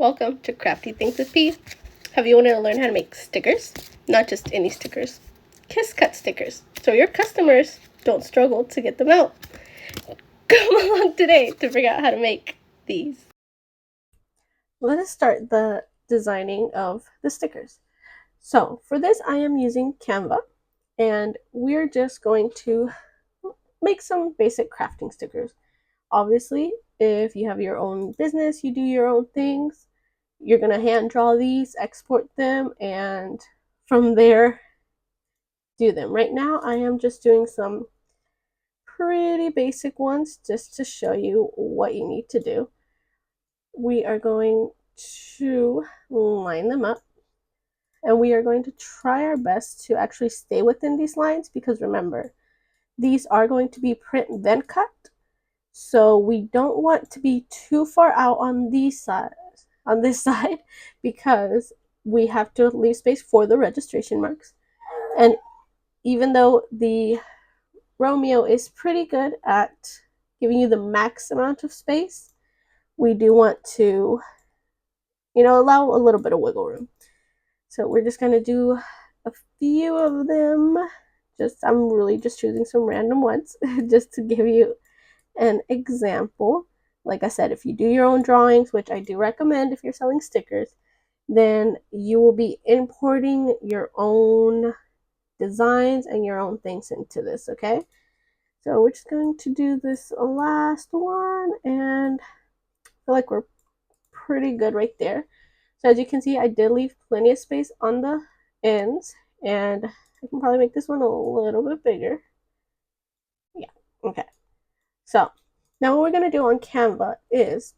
Welcome to Crafty Things with P. Have you wanted to learn how to make stickers? Not just any stickers. Kiss cut stickers, so your customers don't struggle to get them out. Come along today to figure out how to make these. Let us start the designing of the stickers. So for this I am using Canva, and we're just going to make some basic crafting stickers. Obviously, if you have your own business, you do your own things, you're going to hand draw these, export them, and from there do them. Right now I am just doing some pretty basic ones just to show you what you need to do. We are going to line them up, and we are going to try our best to actually stay within these lines, because remember, these are going to be print then cut, so we don't want to be too far out on these sides, on this side, because we have to leave space for the registration marks. And even though the Romeo is pretty good at giving you the max amount of space, we do want to, allow a little bit of wiggle room. So we're just going to do a few of them. I'm really just choosing some random ones just to give you an example. Like I said, if you do your own drawings, which I do recommend if you're selling stickers, then you will be importing your own designs and your own things into this, okay? So we're just going to do this last one, and I feel like we're pretty good right there. So as you can see, I did leave plenty of space on the ends, and I can probably make this one a little bit bigger. Yeah, okay. So now what we're going to do on Canva is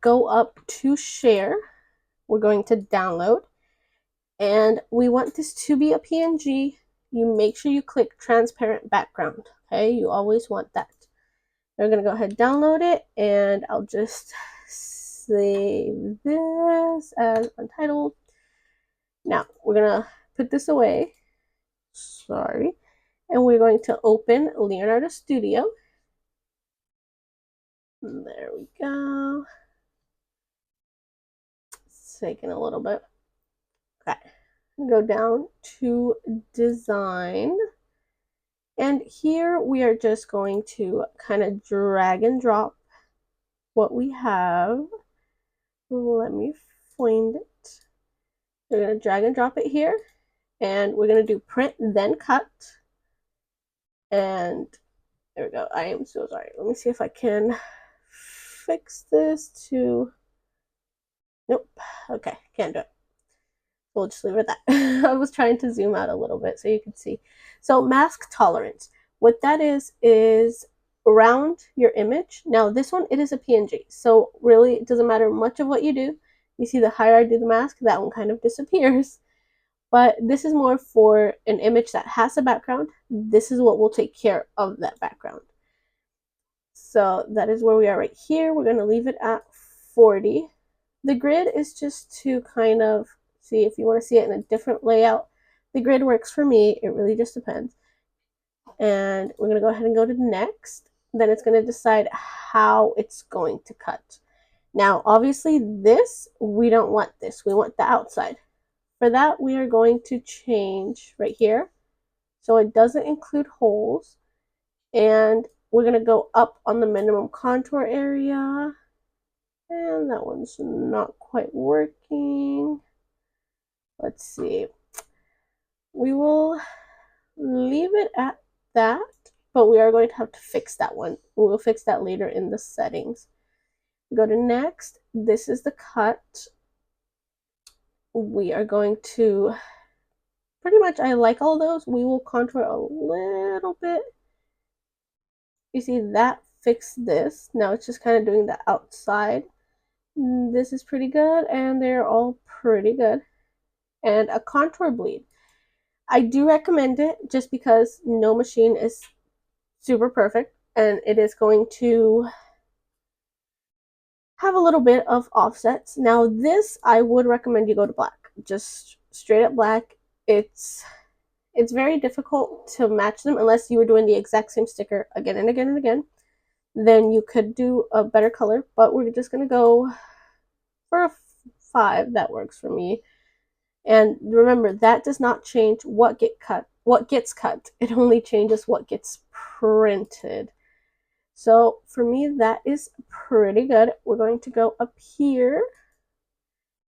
go up to share. We're going to download, and we want this to be a PNG. You make sure you click transparent background, okay? You always want that. We're going to go ahead and download it, and I'll just save this as untitled. Now we're going to put this away. Sorry. And we're going to open Leonardo Studio. There we go. It's taking a little bit. Okay. Go down to design. And here we are just going to kind of drag and drop what we have. Let me find it. We're going to drag and drop it here. And we're going to do print then cut. And there we go. I am so sorry. Let me see if I can fix this to... Nope. Okay, can't do it. We'll just leave it at that. I was trying to zoom out a little bit so you can see. So mask tolerance. What that is around your image. Now this one, it is a PNG. So really, it doesn't matter much of what you do. You see the higher I do the mask, that one kind of disappears. But this is more for an image that has a background. This is what will take care of that background. So that is where we are right here. We're going to leave it at 40. The grid is just to kind of see if you want to see it in a different layout. The grid works for me. It really just depends. And we're going to go ahead and go to next. Then it's going to decide how it's going to cut. Now, obviously this, we don't want this. We want the outside. For that, we are going to change right here, so it doesn't include holes, and we're going to go up on the minimum contour area, and that one's not quite working. Let's see. We will leave it at that, but we are going to have to fix that one. We will fix that later in the settings. Go to next. This is the cut. We are going to pretty much, I like all those. We will contour a little bit. You see that fixed this. Now it's just kind of doing the outside. This is pretty good, and they're all pretty good. And a contour bleed. I do recommend it just because no machine is super perfect, and it is going to have a little bit of offsets. Now this, I would recommend you go to black. Just straight up black. It's very difficult to match them unless you were doing the exact same sticker again and again and again. Then you could do a better color, but we're just going to go for a 5, that works for me. And remember, that does not change what gets cut. It only changes what gets printed. So for me, that is pretty good. We're going to go up here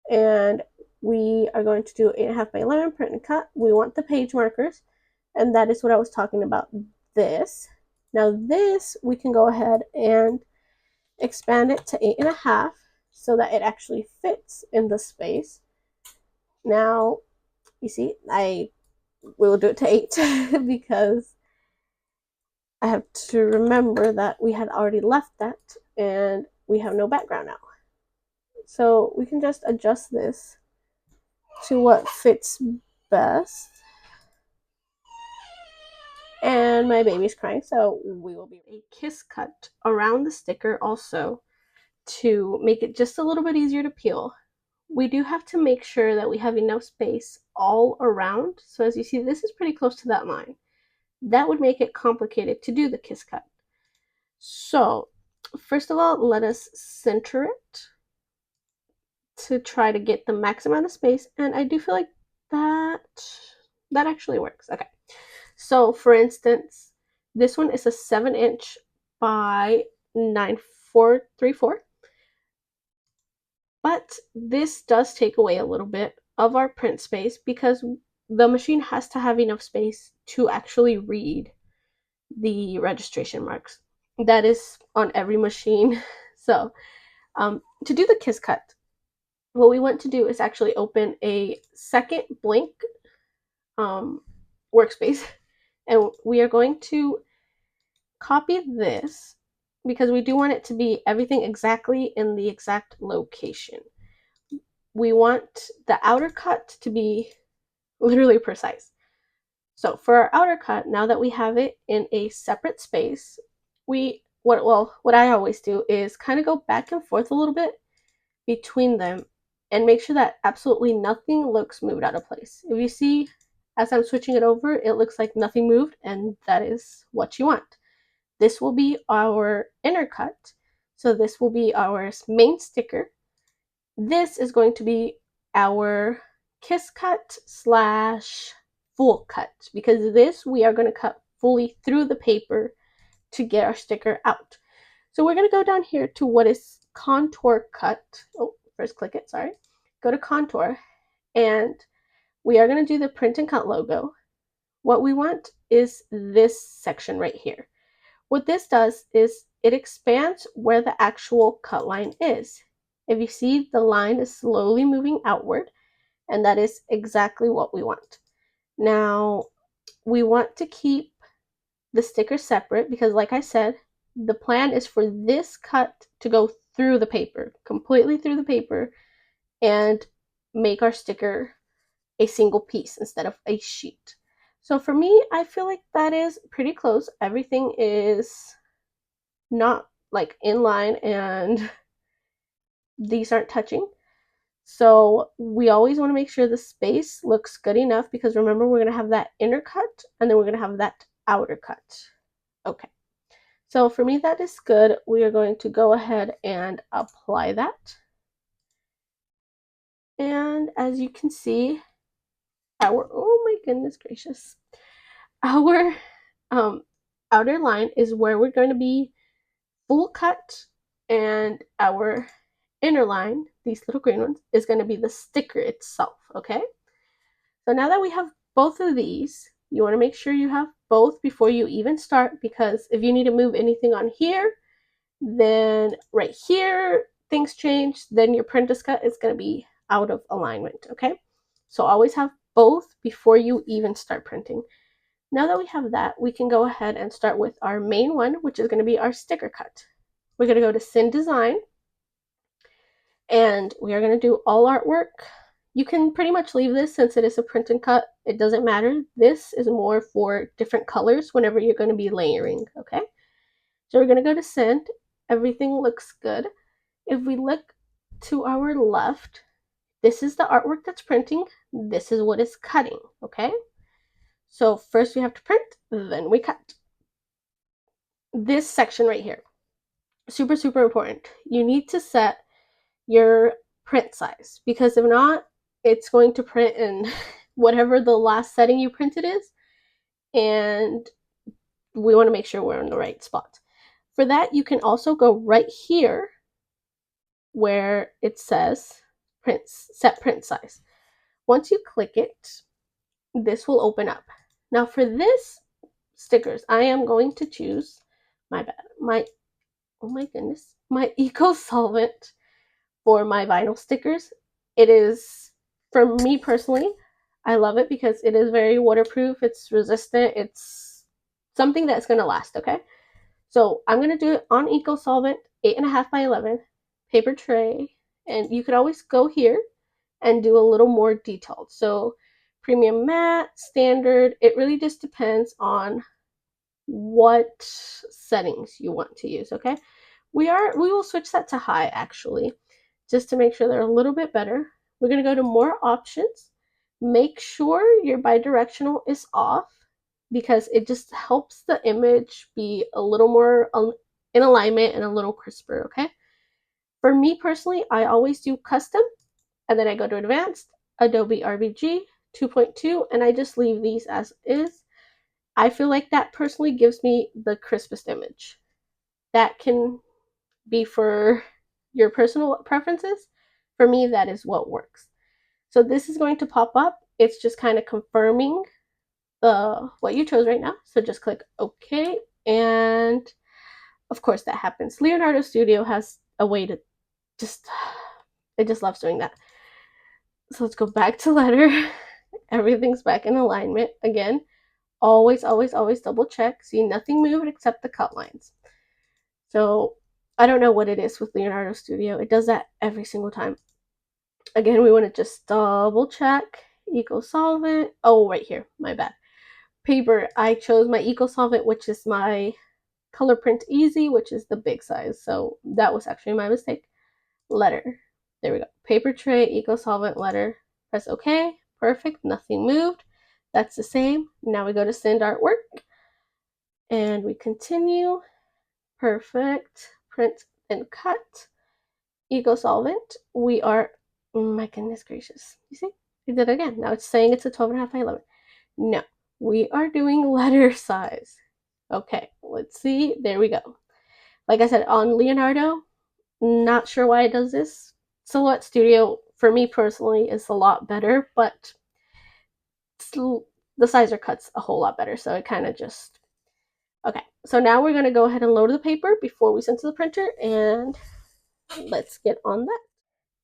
and we are going to do 8.5 by 11 print and cut. We want the page markers, and that is what I was talking about, this. Now this, we can go ahead and expand it to 8.5 so that it actually fits in the space. Now, you see, I will do it to 8 because I have to remember that we had already left that and we have no background now. So we can just adjust this to what fits best. And my baby's crying, so we will be a kiss cut around the sticker also to make it just a little bit easier to peel. We do have to make sure that we have enough space all around. So as you see, this is pretty close to that line. That would make it complicated to do the kiss cut. So first of all, let us center it to try to get the max amount of space. And I do feel like that actually works. Okay. So for instance, this one is a 7-inch by 9.434. But this does take away a little bit of our print space because the machine has to have enough space to actually read the registration marks. That is on every machine. So to do the kiss cut, what we want to do is actually open a second blank workspace, and we are going to copy this because we do want it to be everything exactly in the exact location. We want the outer cut to be literally precise. So for our outer cut, now that we have it in a separate space, what I always do is kind of go back and forth a little bit between them and make sure that absolutely nothing looks moved out of place. If you see, as I'm switching it over, it looks like nothing moved, and that is what you want. This will be our inner cut. So this will be our main sticker. This is going to be our kiss cut / full cut, because this we are going to cut fully through the paper to get our sticker out. So we're going to go down here to what is contour cut. Oh, first click it, sorry. Go to contour, and we are going to do the print and cut logo. What we want is this section right here. What this does is it expands where the actual cut line is. If you see, the line is slowly moving outward, and that is exactly what we want. Now, we want to keep the sticker separate because, like I said, the plan is for this cut to go through the paper, completely through the paper, and make our sticker a single piece instead of a sheet. So for me, I feel like that is pretty close. Everything is not like in line and these aren't touching. So we always want to make sure the space looks good enough because remember, we're going to have that inner cut and then we're going to have that outer cut. Okay. So for me, that is good. We are going to go ahead and apply that. And as you can see, oh my goodness gracious, our outer line is where we're going to be full cut, and our inner line, these little green ones, is going to be the sticker itself, okay? So now that we have both of these, you want to make sure you have both before you even start, because if you need to move anything on here, then right here, things change, then your prentice cut is going to be out of alignment, okay? So always have both before you even start printing. Now that we have that, we can go ahead and start with our main one, which is going to be our sticker cut. We're going to go to Send Design, and we are going to do all artwork. You can pretty much leave this since it is a print and cut. It doesn't matter. This is more for different colors whenever you're going to be layering, okay? So we're going to go to Send. Everything looks good. If we look to our left, this is the artwork that's printing. This is what is cutting, okay? So first we have to print, then we cut. This section right here, super, super important. You need to set your print size, because if not, it's going to print in whatever the last setting you printed is, and we want to make sure we're in the right spot. For that, you can also go right here where it says set print size. Once you click it, this will open up. Now for this stickers, I am going to choose my oh my goodness, my Eco Solvent for my vinyl stickers. It is, for me personally, I love it because it is very waterproof, it's resistant, it's something that's going to last, okay? So I'm going to do it on Eco Solvent, 8.5 by 11, paper tray, and you could always go here and do a little more detailed. So premium matte, standard, it really just depends on what settings you want to use, okay? We will switch that to high actually, just to make sure they're a little bit better. We're going to go to more options. Make sure your bidirectional is off because it just helps the image be a little more in alignment and a little crisper, okay? For me personally, I always do custom, and then I go to advanced, Adobe RBG 2.2, and I just leave these as is. I feel like that personally gives me the crispest image. That can be for your personal preferences. For me, that is what works. So this is going to pop up. It's just kind of confirming the what you chose right now. So just click OK, and of course that happens. Leonardo Studio has a way to just, it just loves doing that. So let's go back to letter. Everything's back in alignment again. Always, always, always double check. See, nothing moved except the cut lines. So I don't know what it is with Leonardo Studio. It does that every single time. Again, we want to just double check. Eco Solvent. Oh, right here. My bad. Paper. I chose my Eco Solvent, which is my Color Print Easy, which is the big size. So that was actually my mistake. Letter. There we go. Paper tray, Eco Solvent, letter. Press OK. Perfect. Nothing moved. That's the same. Now we go to send artwork. And we continue. Perfect. Print and cut. Eco Solvent. We are, oh my goodness gracious. You see? We did it again. Now it's saying it's a 12.5 by 11. No, we are doing letter size. Okay, let's see. There we go. Like I said, on Leonardo, not sure why it does this. Silhouette Studio, for me personally, is a lot better, but the sizer cuts a whole lot better, so it kind of just... Okay, so now we're going to go ahead and load the paper before we send to the printer, and let's get on that.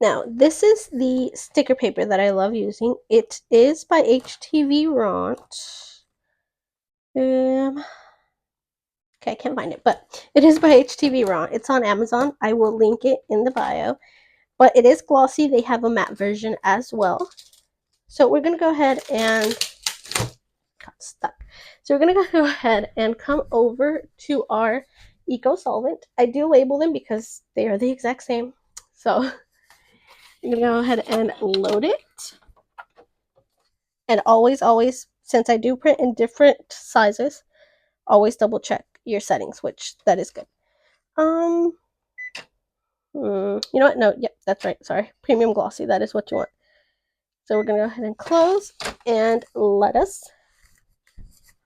Now, this is the sticker paper that I love using. It is by HTV Ront. Okay, I can't find it, but it is by HTV Ront. It's on Amazon. I will link it in the bio. But it is glossy. They have a matte version as well. So we're going to go ahead and... got stuck. So we're going to go ahead and come over to our Eco Solvent. I do label them because they are the exact same. So I'm going to go ahead and load it. And always, always, since I do print in different sizes, always double check your settings, which that is good. You know what? No, yep, that's right. Sorry. Premium glossy. That is what you want. So we're going to go ahead and close, and let us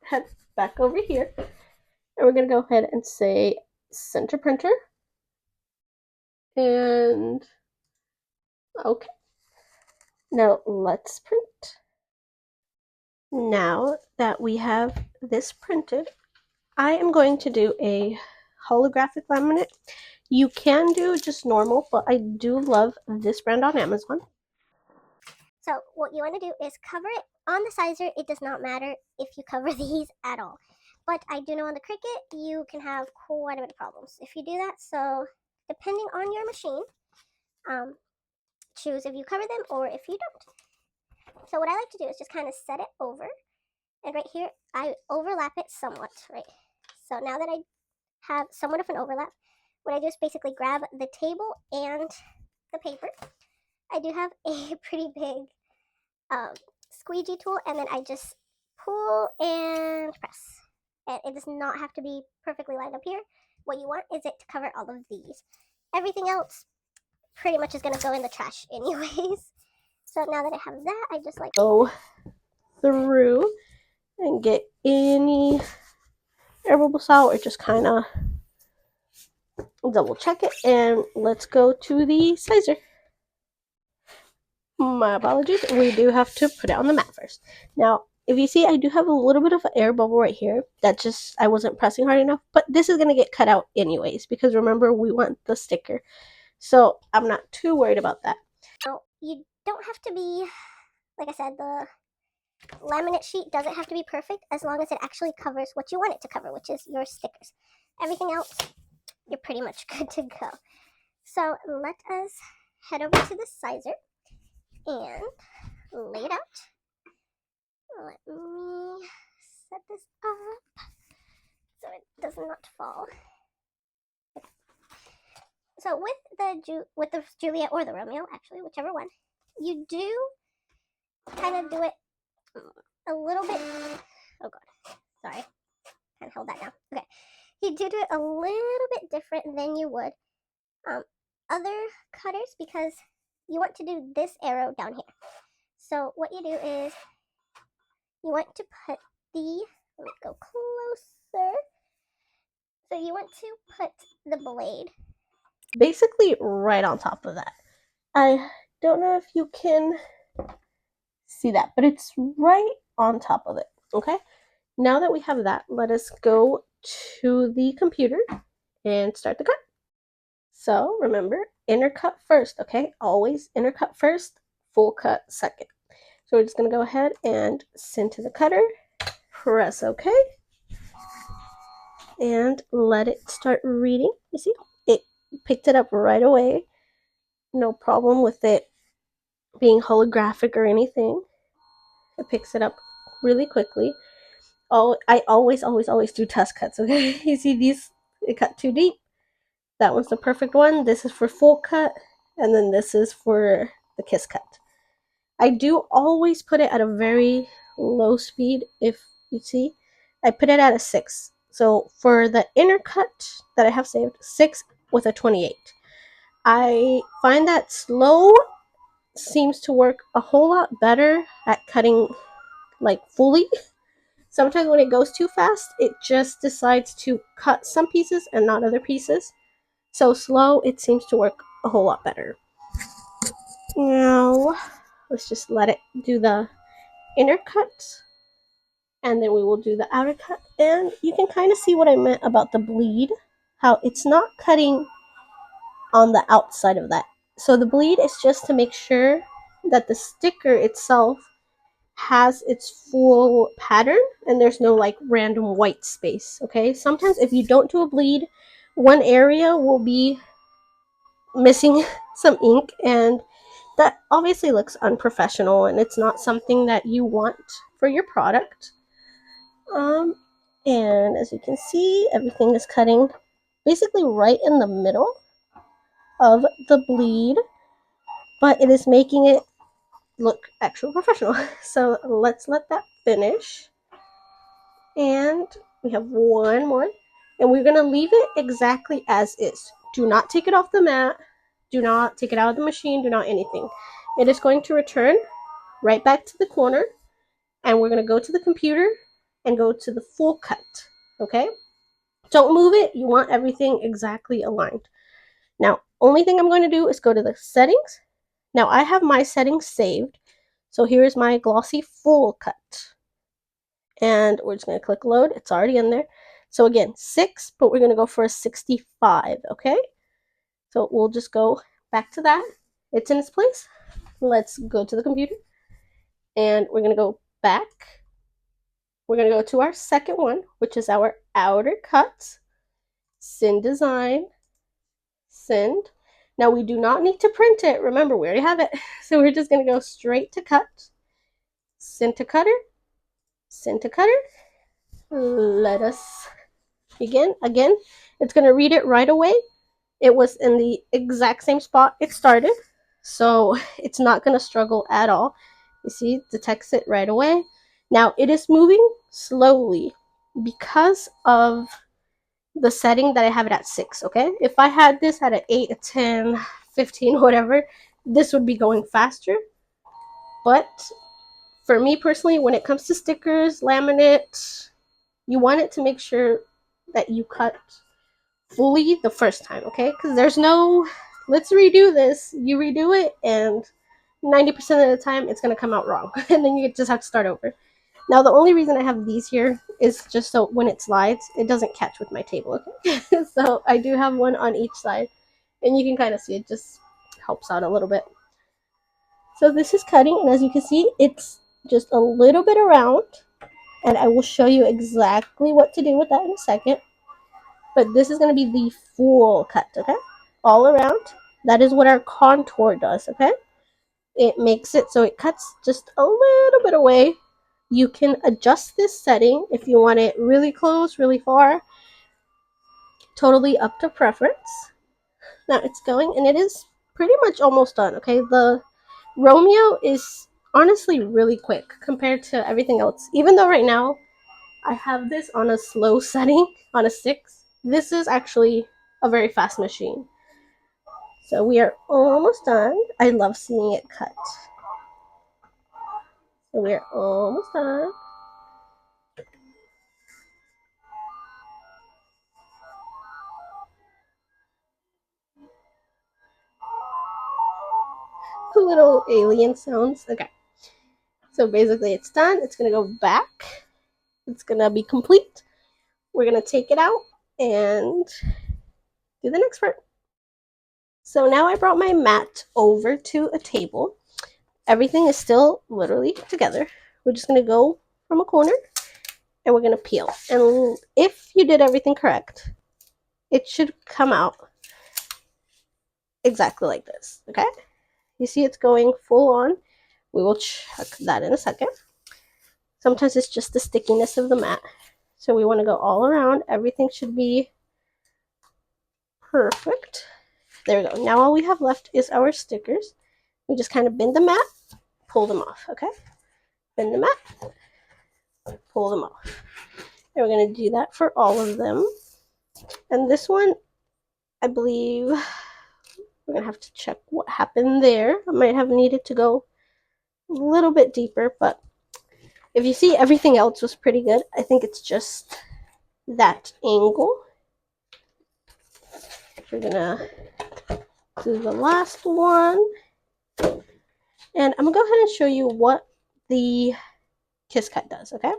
head back over here. And we're going to go ahead and say center printer. And okay. Now let's print. Now that we have this printed, I am going to do a holographic laminate. You can do just normal, but I do love this brand on Amazon. So what you want to do is cover it on the sizer. It does not matter if you cover these at all. But I do know on the Cricut, you can have quite a bit of problems if you do that. So depending on your machine, choose if you cover them or if you don't. So what I like to do is just kind of set it over. And right here, I overlap it somewhat, right? So now that I have somewhat of an overlap, what I do is basically grab the table and the paper. I do have a pretty big squeegee tool, and then I just pull and press. And it does not have to be perfectly lined up here. What you want is it to cover all of these. Everything else, pretty much is going to go in the trash anyways. So now that I have that, I just like go through and get any air bubbles out, or just kind of double check it. And let's go to the sizer. My apologies, we do have to put it on the mat first. Now, if you see, I do have a little bit of an air bubble right here that just I wasn't pressing hard enough, but this is going to get cut out anyways, because remember, we want the sticker. So I'm not too worried about that. Now, you don't have to be, like I said, the laminate sheet doesn't have to be perfect as long as it actually covers what you want it to cover, which is your stickers. Everything else, you're pretty much good to go. So let us head over to the sizer and lay it out. Let me set this up so it does not fall. So with the Juliet or the Romeo, actually, whichever one, you do kind of do it a little bit. Oh god, sorry, can't hold that down. Okay, you do it a little bit different than you would other cutters, because you want to do this arrow down here. So what you do is you want to put the, let me go closer. So you want to put the blade basically right on top of that. I don't know if you can see that, but it's right on top of it. Okay, now that we have that, let us go to the computer and start the cut. So remember, inner cut first, okay? Always inner cut first, full cut second. So we're just going to go ahead and send to the cutter, press OK, and let it start reading. You see, it picked it up right away. No problem with it being holographic or anything. It picks it up really quickly. Oh, I always do test cuts, okay? You see these, it cut too deep. That one's the perfect one. This is for full cut, and then this is for the kiss cut. I do always put it at a very low speed. If you see, I put it at a 6. So for the inner cut that I have saved, 6 with a 28. I find that slow seems to work a whole lot better at cutting like fully. Sometimes when it goes too fast, it just decides to cut some pieces and not other pieces. So slow, it seems to work a whole lot better. Now, let's just let it do the inner cut, and then we will do the outer cut. And you can kind of see what I meant about the bleed, how it's not cutting on the outside of that. So the bleed is just to make sure that the sticker itself has its full pattern and there's no like random white space. Okay, sometimes if you don't do a bleed, one area will be missing some ink, and that obviously looks unprofessional, and it's not something that you want for your product. And as you can see, everything is cutting basically right in the middle of the bleed, but it is making it look actually professional. So let's let that finish. And we have one more, and we're going to leave it exactly as is. Do not take it off the mat. Do not take it out of the machine. Do not anything. It is going to return right back to the corner, and we're going to go to the computer and go to the full cut. Okay? Don't move it. You want everything exactly aligned. Now, only thing I'm going to do is go to the settings. Now, I have my settings saved. So here's my glossy full cut. And we're just going to click load. It's already in there. So again, 6, but we're going to go for a 65, okay? So we'll just go back to that. It's in its place. Let's go to the computer. And we're going to go back. We're going to go to our second one, which is our outer cut. Send design. Send. Now we do not need to print it. Remember, we already have it. So we're just going to go straight to cut. Send to cutter. Send to cutter. Let us begin. Again, it's going to read it right away. It was in the exact same spot it started, so it's not going to struggle at all. You see, detects it right away. Now, it is moving slowly because of the setting that I have it at 6, okay? If I had this at an 8, a 10, 15, whatever, this would be going faster. But for me personally, when it comes to stickers, laminate, you want it to make sure that you cut fully the first time, okay? Because there's no, let's redo this. You redo it, and 90% of the time it's going to come out wrong. And then you just have to start over. Now, the only reason I have these here is just so when it slides, it doesn't catch with my table, okay? So I do have one on each side, and you can kind of see it just helps out a little bit. So this is cutting, and as you can see, it's just a little bit around, and I will show you exactly what to do with that in a second. But this is going to be the full cut, okay? All around. That is what our contour does, okay? It makes it so it cuts just a little bit away. You can adjust this setting if you want it really close, really far. Totally up to preference. Now it's going, and it is pretty much almost done, okay? The Romeo is honestly really quick compared to everything else. Even though right now I have this on a slow setting, on a 6, this is actually a very fast machine. So we are almost done. I love seeing it cut. So we are almost done. Little alien sounds. Okay. So basically it's done. It's going to go back. It's going to be complete. We're going to take it out and do the next part. So now I brought my mat over to a table. Everything is still literally together. We're just going to go from a corner and we're going to peel. And if you did everything correct, it should come out exactly like this, okay? You see it's going full on. We will check that in a second. Sometimes it's just the stickiness of the mat. So we want to go all around. Everything should be perfect. There we go. Now all we have left is our stickers. We just kind of bend the mat, pull them off, okay? Bend the mat, pull them off. And we're going to do that for all of them. And this one, I believe we're going to have to check what happened there. I might have needed to go a little bit deeper, but if you see everything else was pretty good. I think it's just that angle. We're going to do the last one. And I'm going to go ahead and show you what the kiss cut does, okay?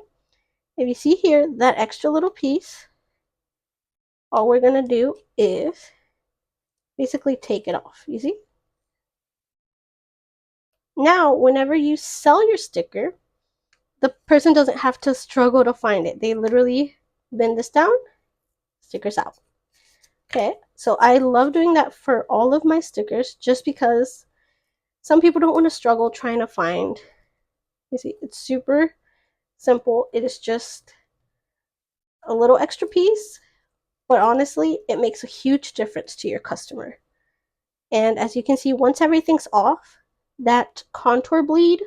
If you see here, that extra little piece, all we're going to do is basically take it off, you see? Now, whenever you sell your sticker, the person doesn't have to struggle to find it. They literally bend this down, stickers out. Okay, so I love doing that for all of my stickers just because some people don't want to struggle trying to find. You see, it's super simple. It is just a little extra piece, but honestly, it makes a huge difference to your customer. And as you can see, once everything's off, that contour bleed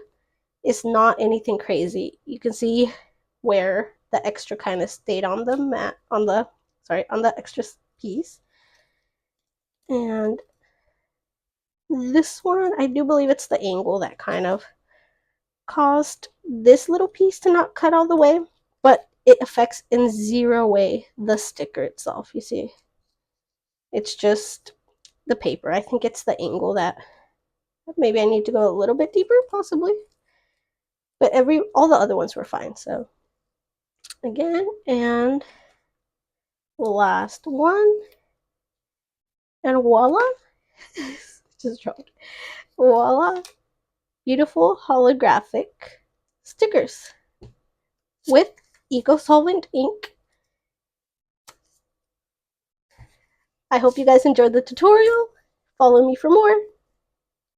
is not anything crazy. You can see where the extra kind of stayed on the mat, on the extra piece. And this one, I do believe it's the angle that kind of caused this little piece to not cut all the way, but it affects in zero way the sticker itself, you see. It's just the paper. I think it's the angle that maybe I need to go a little bit deeper, possibly. But all the other ones were fine, so again, and last one, and voila. Just dropped. Voila. Beautiful holographic stickers with Solvent ink. I hope you guys enjoyed the tutorial. Follow me for more.